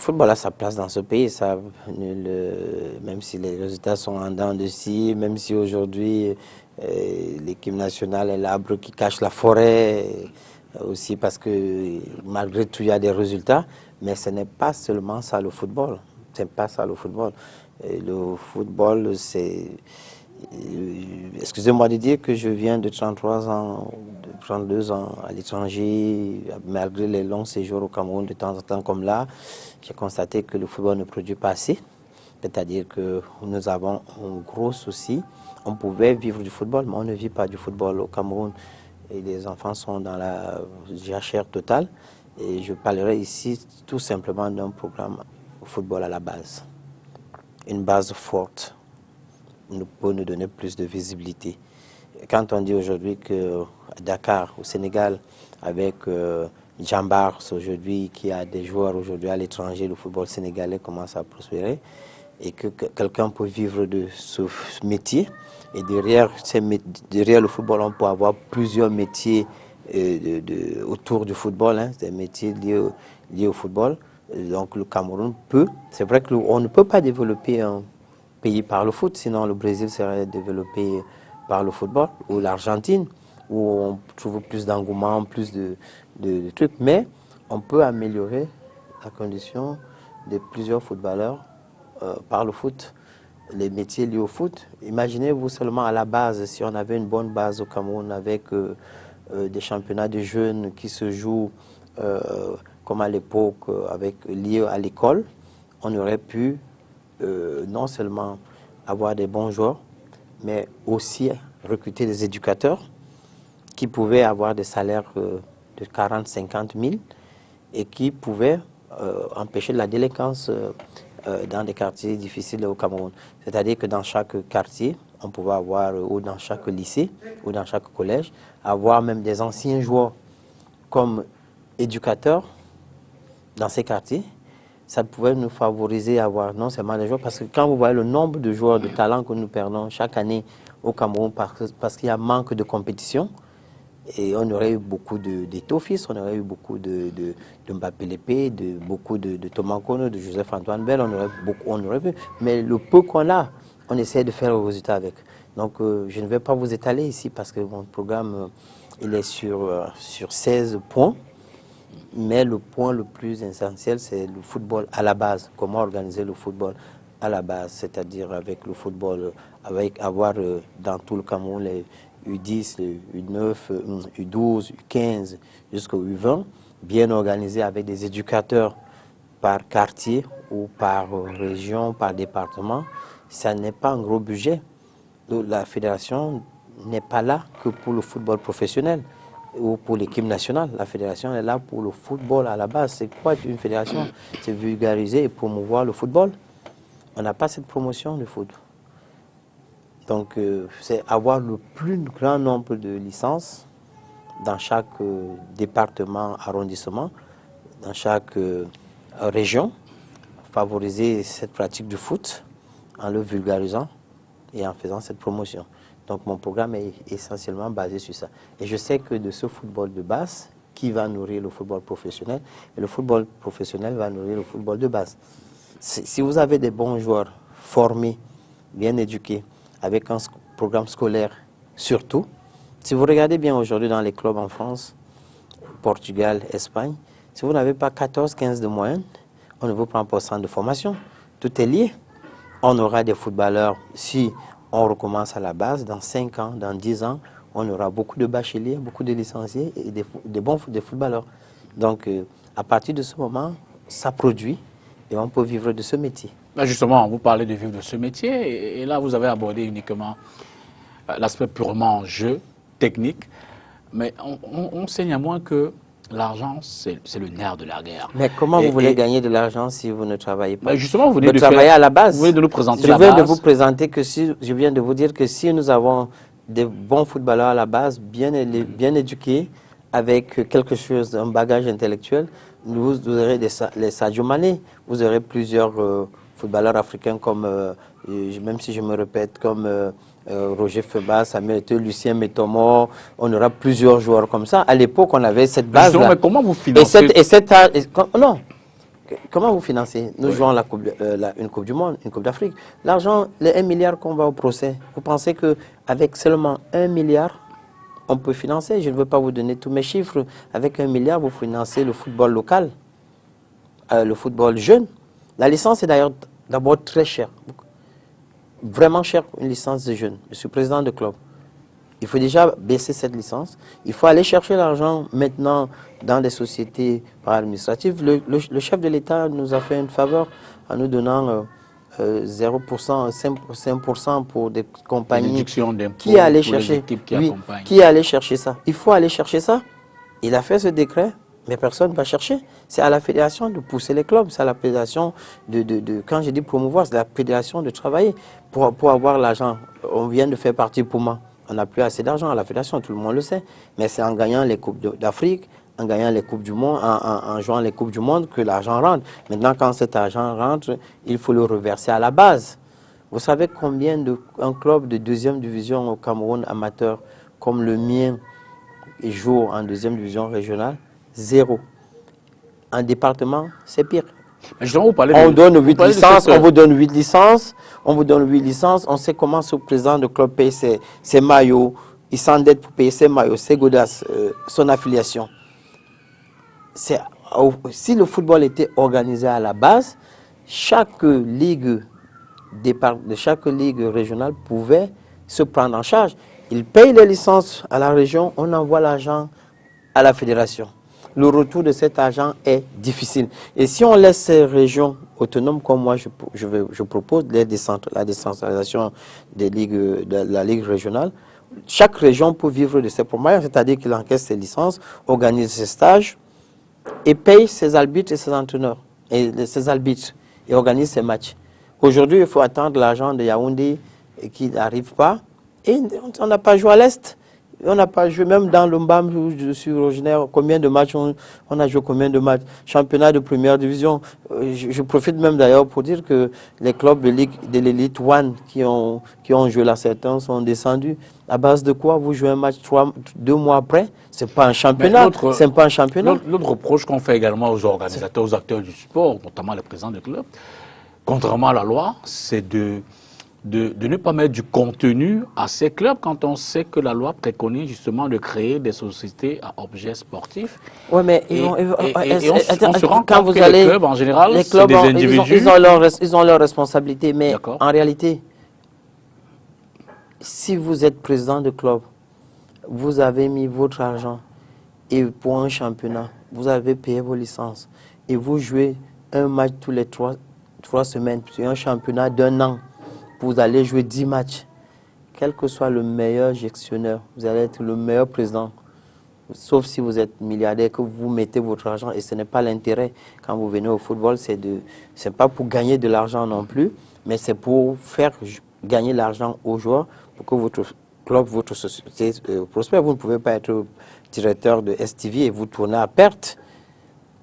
football a sa place dans ce pays, ça, même si les résultats sont en dents de scie, même si aujourd'hui l'équipe nationale est l'arbre qui cache la forêt, aussi parce que malgré tout il y a des résultats, mais ce n'est pas seulement ça le football, c'est pas ça le football. Et le football, c'est... Excusez-moi de dire que je viens de 33 ans, de 32 ans à l'étranger, malgré les longs séjours au Cameroun de temps en temps comme là, j'ai constaté que le football ne produit pas assez. C'est-à-dire que nous avons un gros souci. On pouvait vivre du football, mais on ne vit pas du football au Cameroun. Et les enfants sont dans la jachère totale. Et je parlerai ici tout simplement d'un programme au football à la base. Une base forte pour nous donner plus de visibilité. Quand on dit aujourd'hui que Dakar, au Sénégal, avec Djambars aujourd'hui, qui a des joueurs aujourd'hui à l'étranger, le football sénégalais commence à prospérer, et que quelqu'un peut vivre de ce métier, et derrière le football, on peut avoir plusieurs métiers autour du football, hein, des métiers liés au football. Donc le Cameroun peut, c'est vrai qu'on ne peut pas développer un pays par le foot, sinon le Brésil serait développé par le football, ou l'Argentine, où on trouve plus d'engouement, plus de trucs, mais on peut améliorer la condition de plusieurs footballeurs par le foot, les métiers liés au foot. Imaginez-vous seulement à la base, si on avait une bonne base au Cameroun avec des championnats de jeunes qui se jouent comme à l'époque, liés à l'école, on aurait pu non seulement avoir des bons joueurs, mais aussi recruter des éducateurs qui pouvaient avoir des salaires de 40-50 000 et qui pouvaient empêcher la délinquance dans des quartiers difficiles au Cameroun. C'est-à-dire que dans chaque quartier, on pouvait avoir, ou dans chaque lycée, ou dans chaque collège, avoir même des anciens joueurs comme éducateurs dans ces quartiers. Ça pouvait nous favoriser à avoir non seulement des joueurs, parce que quand vous voyez le nombre de joueurs de talent que nous perdons chaque année au Cameroun, parce qu'il y a manque de compétition, et on aurait eu beaucoup d'Etofis, on aurait eu beaucoup de Mbappé Lépé, beaucoup de Thomas Kono, de Joseph-Antoine Bell, on aurait pu. Mais le peu qu'on a, on essaie de faire le résultat avec. Donc je ne vais pas vous étaler ici parce que mon programme il est sur 16 points. Mais le point le plus essentiel, c'est le football à la base. Comment organiser le football à la base, c'est-à-dire avec le football, avec avoir dans tout le Cameroun les U10, les U9, U12, U15 jusqu'au U20, bien organisé avec des éducateurs par quartier ou par région, par département. Ça n'est pas un gros budget. Donc, la fédération n'est pas là que pour le football professionnel ou pour l'équipe nationale. La fédération est là pour le football à la base. C'est quoi une fédération? C'est vulgariser et promouvoir le football. On n'a pas cette promotion du foot. Donc, c'est avoir le plus grand nombre de licences dans chaque département, arrondissement, dans chaque région, favoriser cette pratique du foot en le vulgarisant et en faisant cette promotion. Donc mon programme est essentiellement basé sur ça. Et je sais que de ce football de base, qui va nourrir le football professionnel, et le football professionnel va nourrir le football de base. Si vous avez des bons joueurs formés, bien éduqués, avec un programme scolaire surtout, si vous regardez bien aujourd'hui dans les clubs en France, Portugal, Espagne, si vous n'avez pas 14-15 de moyenne, on ne vous prend pas au centre de formation. Tout est lié. On aura des footballeurs, si on recommence à la base, dans 5 ans, dans 10 ans, on aura beaucoup de bacheliers, beaucoup de licenciés et des footballeurs. Donc, à partir de ce moment, ça produit et on peut vivre de ce métier. Là justement, vous parlez de vivre de ce métier et là, vous avez abordé uniquement l'aspect purement jeu, technique, mais on sait néanmoins que l'argent, c'est le nerf de la guerre. Mais comment vous voulez gagner de l'argent si vous ne travaillez pas? Justement, vous venez de travailler à la base. Vous venez de nous présenter la base. Je viens de vous dire que si nous avons des bons footballeurs à la base, bien éduqués, avec quelque chose, un bagage intellectuel, vous aurez les Sadio Mané, vous aurez plusieurs footballeurs africains comme, même si je me répète, comme Roger Febas, Samuel Eto'o, Lucien Métomo, on aura plusieurs joueurs comme ça. À l'époque, on avait cette base-là. Mais comment vous financez Non, Comment vous financez? Nous jouons une Coupe du Monde, une Coupe d'Afrique. L'argent, les 1 milliard qu'on va au procès, vous pensez qu'avec seulement 1 milliard, on peut financer? Je ne veux pas vous donner tous mes chiffres. Avec 1 milliard, vous financez le football local, le football jeune. La licence est d'ailleurs d'abord très chère. Vraiment cher, une licence de jeune. Je suis président de club. Il faut déjà baisser cette licence. Il faut aller chercher l'argent maintenant dans des sociétés administratives. Le chef de l'État nous a fait une faveur en nous donnant 0%, 5% pour des compagnies qui allaient chercher. Qui allait chercher ça? Il faut aller chercher ça. Il a fait ce décret, mais personne ne va chercher. C'est à la fédération de pousser les clubs. C'est à la fédération quand je dis promouvoir, c'est la fédération de travailler pour avoir l'argent. On vient de faire partie Puma. On n'a plus assez d'argent à la fédération, tout le monde le sait. Mais c'est en gagnant les Coupes d'Afrique, en gagnant les Coupes du Monde, en jouant les Coupes du Monde que l'argent rentre. Maintenant, quand cet argent rentre, il faut le reverser à la base. Vous savez combien un club de deuxième division au Cameroun amateur, comme le mien, joue en deuxième division régionale? 0. En département, c'est pire. On donne 8 licences, on vous donne 8 licences, on sait comment ce président de club paye ses maillots, il s'endette pour payer ses maillots, ses godasses, son affiliation. Si le football était organisé à la base, chaque ligue régionale pouvait se prendre en charge. Il paye les licences à la région, on envoie l'argent à la fédération. Le retour de cet argent est difficile. Et si on laisse ces régions autonomes, comme moi je propose, la décentralisation de la ligue régionale, chaque région peut vivre de ses moyens, c'est-à-dire qu'il encaisse ses licences, organise ses stages et paye ses arbitres et ses entraîneurs, et organise ses matchs. Aujourd'hui, il faut attendre l'argent de Yaoundé qui n'arrive pas, et on n'a pas joué à l'Est. On n'a pas joué, même dans le Mbam où je suis originaire, combien de matchs on a joué, combien de matchs? Championnat de première division. Je profite même d'ailleurs pour dire que les clubs de l'élite One qui ont joué là, certains sont descendus. À base de quoi? Vous jouez un match 2 mois après? C'est pas un championnat. C'est pas un championnat. L'autre reproche qu'on fait également aux organisateurs, aux acteurs du sport, notamment les présidents de clubs, contrairement à la loi, c'est de ne pas mettre du contenu à ces clubs quand on sait que la loi préconise justement de créer des sociétés à objet sportif. Oui, mais on se rend compte que les clubs, en général, c'est des individus. Ils ont leur responsabilité, mais en réalité, si vous êtes président de club, vous avez mis votre argent et pour un championnat, vous avez payé vos licences et vous jouez un match tous les 3 semaines, c'est un championnat d'1 an. Vous allez jouer 10 matchs. Quel que soit le meilleur gestionnaire, vous allez être le meilleur président. Sauf si vous êtes milliardaire, que vous mettez votre argent. Et ce n'est pas l'intérêt quand vous venez au football. C'est pas pour gagner de l'argent non plus, mais c'est pour faire gagner l'argent aux joueurs, pour que votre club, votre société prospère. Vous ne pouvez pas être directeur de STV et vous tournez à perte.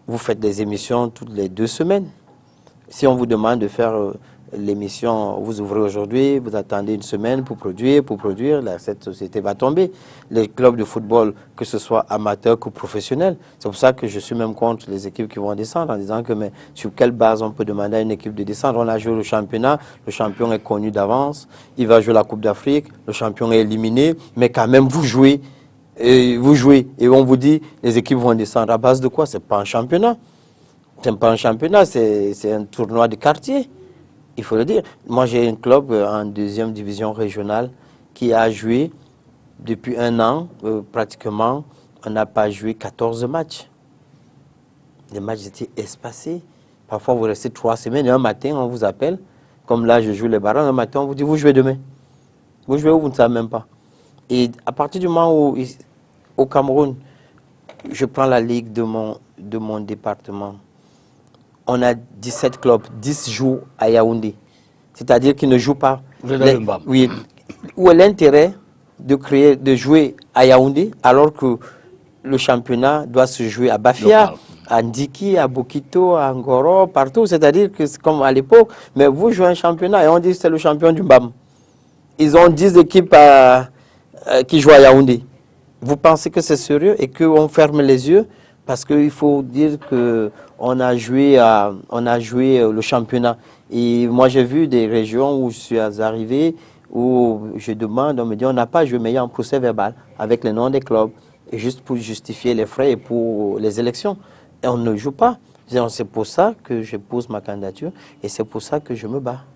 Vous faites des émissions toutes les 2 semaines. Si on vous demande de faire l'émission, vous ouvrez aujourd'hui, vous attendez 1 semaine pour produire, cette société va tomber. Les clubs de football, que ce soit amateurs ou professionnels, c'est pour ça que je suis même contre les équipes qui vont descendre, en disant que mais sur quelle base on peut demander à une équipe de descendre? On a joué le championnat, le champion est connu d'avance, il va jouer la Coupe d'Afrique, le champion est éliminé, mais quand même vous jouez et on vous dit les équipes vont descendre. À base de quoi? C'est pas un championnat. C'est pas un championnat, c'est un tournoi de quartier. Il faut le dire. Moi, j'ai un club en 2e division régionale qui a joué depuis 1 an, pratiquement, on n'a pas joué 14 matchs. Les matchs étaient espacés. Parfois, vous restez 3 semaines et un matin, on vous appelle. Comme là, je joue les Barons, un matin, on vous dit, vous jouez demain. Vous jouez où, vous ne savez même pas. Et à partir du moment où, au Cameroun, je prends la ligue de mon département, on a 17 clubs, 10 jouent à Yaoundé. C'est-à-dire qu'ils ne jouent pas. Oui. Où est l'intérêt de jouer à Yaoundé alors que le championnat doit se jouer à Bafia, à Ndiki, à Bokito, à Ngoro, partout. C'est-à-dire que c'est comme à l'époque. Mais vous jouez un championnat et on dit que c'est le champion du Mbam. Ils ont 10 équipes qui jouent à Yaoundé. Vous pensez que c'est sérieux et qu'on ferme les yeux Parce qu'il faut dire qu'on a joué, le championnat. Et moi, j'ai vu des régions où je suis arrivé, où je demande, on me dit, on n'a pas joué, mais il y a un procès verbal avec le nom des clubs, et juste pour justifier les frais et pour les élections. Et on ne joue pas. C'est pour ça que je pose ma candidature et c'est pour ça que je me bats.